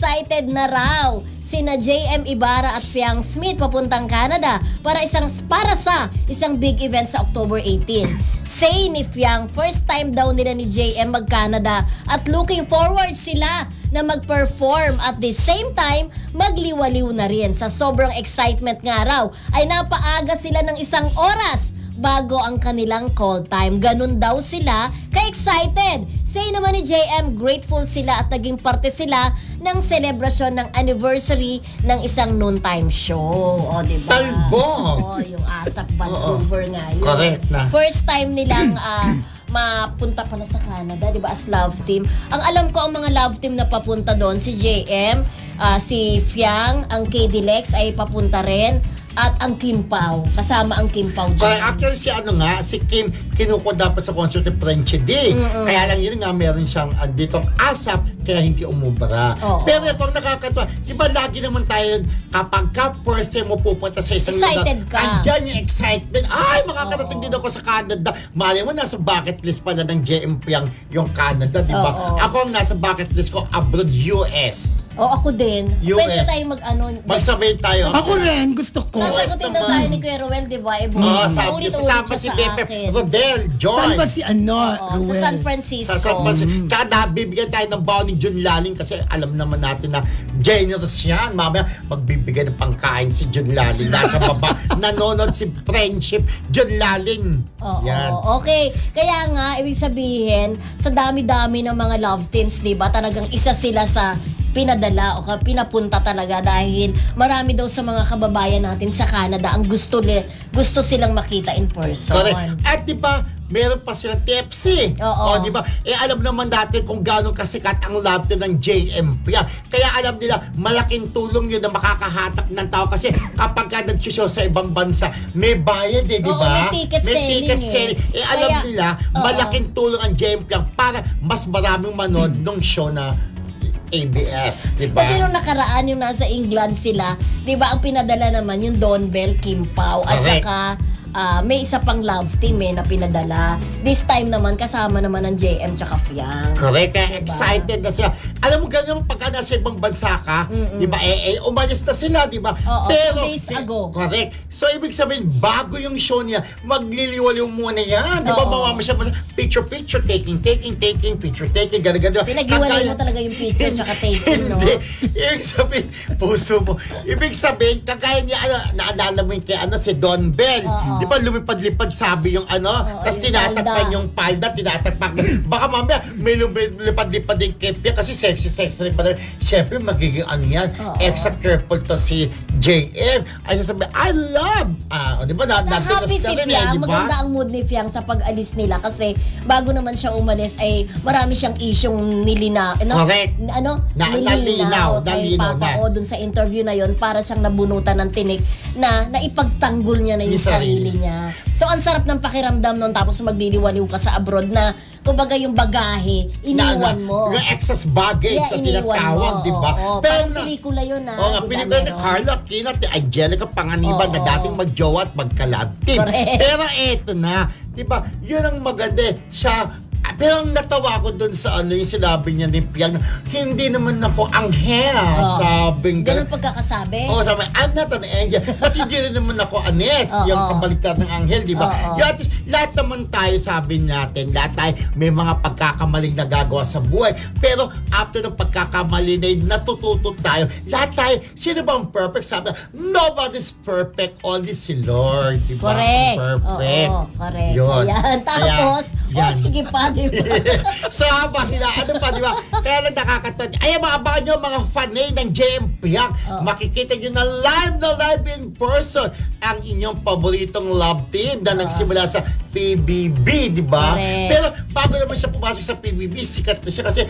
excited na raw sina JM Ibarra at Fiang Smith papuntang Canada para sa isang big event sa October 18. Say ni Fiang, first time daw nila ni JM mag-Canada at looking forward sila na mag-perform at the same time magliwaliw na rin. Sa sobrang excitement nga raw ay napaaga sila ng 1 oras bago ang kanilang call time. Ganun daw sila ka-excited. Say naman ni JM, grateful sila at naging parte sila ng selebrasyon ng anniversary ng isang noontime show. O, diba? Talbog! O, yung ASAP Vancouver nga yun. Correct na. First time nilang mapunta pala sa Canada, di ba, as love team. Ang alam ko, ang mga love team na papunta doon, si JM, si Fiang, ang KD Lex ay papunta rin, at ang Kim Pao. Kasama ang Kim Pao dyan. Actually, si Kim, kinukuha dapat sa concert ni Frenchie D. Kaya lang yun nga, meron siyang ditong ASAP, kaya hindi umubra. Pero ito ang nakakatawa. Diba lagi naman tayo, kapag first time mo pupunta sa isang excited ka. Andyan yung excitement. Ay, makakarating din ako sa Canada. Mali mo, nasa bucket list pala ng JMP yung Canada, diba? Ako ang nasa bucket list ko, abroad, US. Ako din. US. Pwede tayo Magsabay tayo. Ako rin, gusto ko. Sasagutin daw tayo ni Kuya Ruel, di ba? Sabi niya, sasama si Pepe Rodel, Joy. Saan ba si Sa Ruel? San Francisco. Tsaka bibigyan tayo ng bounty Jun Laling kasi alam naman natin na generous yan. Mamaya magbibigay ng pangkain si Jun Laling. Nasa baba, nanonood si Friendship Jun Laling. Yan. Okay. Kaya nga, ibig sabihin, sa dami-dami ng mga love teams, di ba? Talagang isa sila sa pinadala o pinapunta talaga dahil marami daw sa mga kababayan natin sa Canada ang gusto silang makita in person. Correct. At di ba, meron pa sila TFC. Di ba? Alam naman natin kung gaano kasikat ang love team ng JMP. Kaya alam nila, malaking tulong yun na makakahatak ng tao kasi kapag ka nag-show sa ibang bansa, may bayad di ba? May ticket selling. Alam nila, malaking tulong ang JMP para mas maraming manood ng show na ABS, di ba? Kasi nung nakaraan yung nasa England sila, di ba, ang pinadala naman yung Don Bell, Kim Pao, at saka may isa pang love team na pinadala. This time naman, kasama naman ng JM tsaka Fiang. Correct, kaya excited na sila. Alam mo, ganun pagka nasa ibang bansa ka, di ba, umalis na sila, di ba? Pero, 2 days ago. Correct. So, ibig sabihin, bago yung show niya, magliliwaliw muna yan. Di ba, mawama siya, picture, taking, picture, gano'n. Pinag-iwalay mo talaga yung picture tsaka taking, no? Hindi. Ibig sabihin, puso mo. Ibig sabihin, kagaya niya, naalala mo yung kay si Don Bell. Di ba, lumipad-lipad sabi yung tapos tinatakpan yung palda, tinatakpan. Baka mamaya, may lumipad-lipad yung kepya kasi sexy rin pa rin. Siyempre, magiging yan. Extra careful to si JM. Ay sasabi, I love! Di ba, happy si Fiang. Maganda ang mood ni Fiang sa pag-alis nila kasi bago naman siya umalis ay marami siyang isyong Correct. Nilinaw kay Papa O dun sa interview na yon para siyang nabunutan ng tinik na naipagtanggol niya na yung sarili niya. So, ang sarap ng pakiramdam nun tapos magliliwaliw ka sa abroad na kumbaga yung bagahe, iniwan mo. Yung excess baggage sa tinatawag, di ba? Parang pelikula yun pelikula ni Carla Aquino at Angelica Panganiban na dating mag-jowa at magka-love team. Pero eto na, di ba? Yun ang maganda. Siya, pero ang natawa ko dun sa yung sinabi niya ni Piang, hindi naman ako anghel. Sabing ganun pagkakasabi. Sabi, I'm not an angel. But hindi rin naman ako anes. Yung kabaliktad ng anghel, di ba? Lahat naman tayo, sabi natin, lahat tayo may mga pagkakamaling nagagawa sa buhay. Pero after ng pagkakamali na yun, natututo tayo. Lahat tayo, sino ba ang perfect? Sabi, nobody's perfect, only si Lord. Di ba? Correct. Perfect. Correct. Yun. Ayan. Tapos, sige pa, di ba? So, habang ano pa, di ba? Kaya lang nakakatawa. Ay, maabangan nyo mga fanay ng JMP. Makikita nyo na live in person ang inyong paboritong love team na nagsimula sa PBB, di ba? Pero bago naman siya pumasok sa PBB, sikat na siya kasi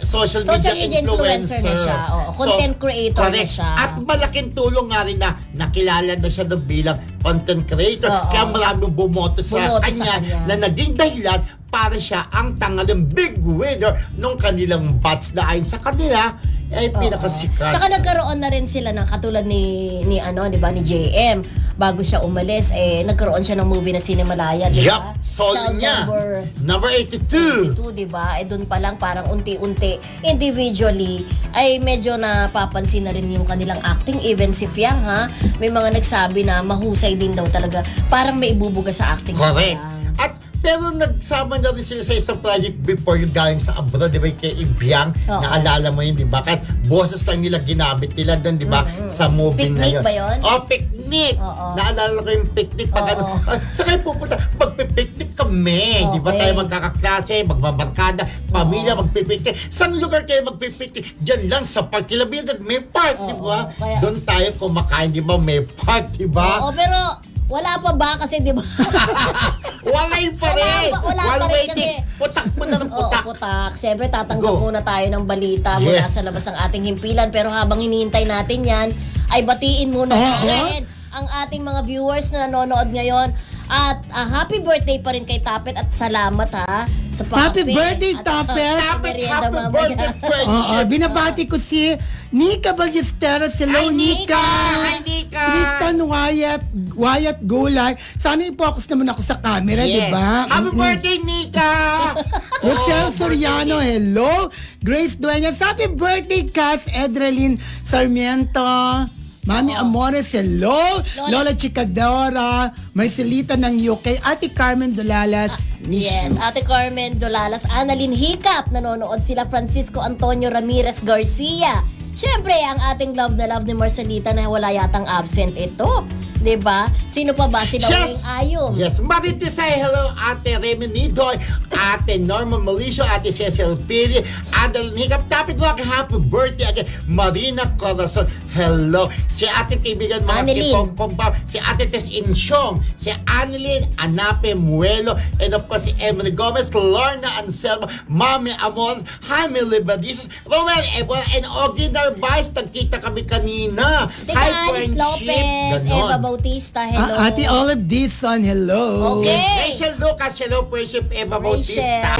social media influencer na siya. Content creator na siya. At malaking tulong nga rin na nakilala na siya bilang content creator. Kaya maraming bumoto sa kanya na naging dahilan para siya ang tanghaling big winner nung kanilang batch na ayon sa kanila ay pinakasikat. Tsaka nagkaroon na rin sila ng katulad ni di ba, ni JM. bago siya umalis, nagkaroon siya ng movie na Cinemalaya, di ba? Yup, solo Child niya. Number 82. 82, di ba? Doon pa lang parang unti-unti, individually, ay medyo napapansin na rin yung kanilang acting. Even si Fiang, ha? May mga nagsabi na mahusay din daw talaga. Parang may ibubuga sa acting si Correct. Fiang. At pero nagsama na rin sila sa isang project before yung galing sa abroad, di ba, kay Ibiang. Oo. Naalala mo yun, di ba? Kahit boses lang nila ginamit nila doon, di ba? Sa movie na Picnic yun. ba yun? Oh, picnic! Oo. Naalala ko yung picnic. Pag Oo. saan kayo pupunta? Magpipiknik kami. Di ba Okay. tayo magkakaklase, magbabarkada, pamilya, magpipiknik. Saan lugar kayo magpipiknik? Diyan lang sa park. Kilabidad, may park, di ba? Oo. Kaya- Doon tayo kumakain, di ba? May park, di ba? Oo, pero wala pa ba kasi, di ba? Walay pa rin. Wala While pa rin waiting. kasi. Putak mo na ng Oo, putak. putak. Siyempre, tatanggap Go. muna tayo ng balita mula Yes. sa labas ng ating himpilan. Pero habang hinihintay natin yan, ay batiin muna natin ang ating mga viewers na nanonood ngayon. At happy birthday pa rin kay Tapet at salamat ha sa Happy pakape. birthday, At, Tapet! sa Tapet, merienda happy mamaya. birthday, Oo, friendship. binabati ko si Nika Ballesteros. Hello, Hi, Nika! Hi, Nika! Tristan Wyatt Gulay. Sana i-focus naman ako sa camera, di ba? Happy birthday, Nika! Rosel Soriano, hello. Grace Dueñas, happy birthday, Cass Edrelin Sarmiento. Mami Amores, hello. Lola Chicadora, Marcelita ng UK, Ate Carmen Dolalas. Yes, Ate Carmen Dolalas, Annalyn Hicap, nanonood sila Francisco Antonio Ramirez Garcia. Siyempre, ang ating love na love ni Marcelita na wala yatang absent ito. 'Di ba? Sino pa ba? Si Lauring Ayom. Yes, Maritisay, hello, Ate Remy Nidoy, Ate Norma Malicio, Ate Cecil Pili, Adeline Hiccup, Tapit Rock, happy birthday again, Marina Corazon, hello, si ating kaibigan mga Annalyn. tipong si Ate Tess Insyong, si Annalyn Anape Muelo, and of course si Emily Gomez, Lorna Anselmo, Mami Amor, Jaime Libadizos, Romel Ebora, and Ogie Narvaez, nagkita kami kanina. Tita Alice Lopez, Eva Bautista, hello. Ate Olive Dison, hello. Okay. Rachel Lucas, hello, Friendship Eva Rachel. Bautista.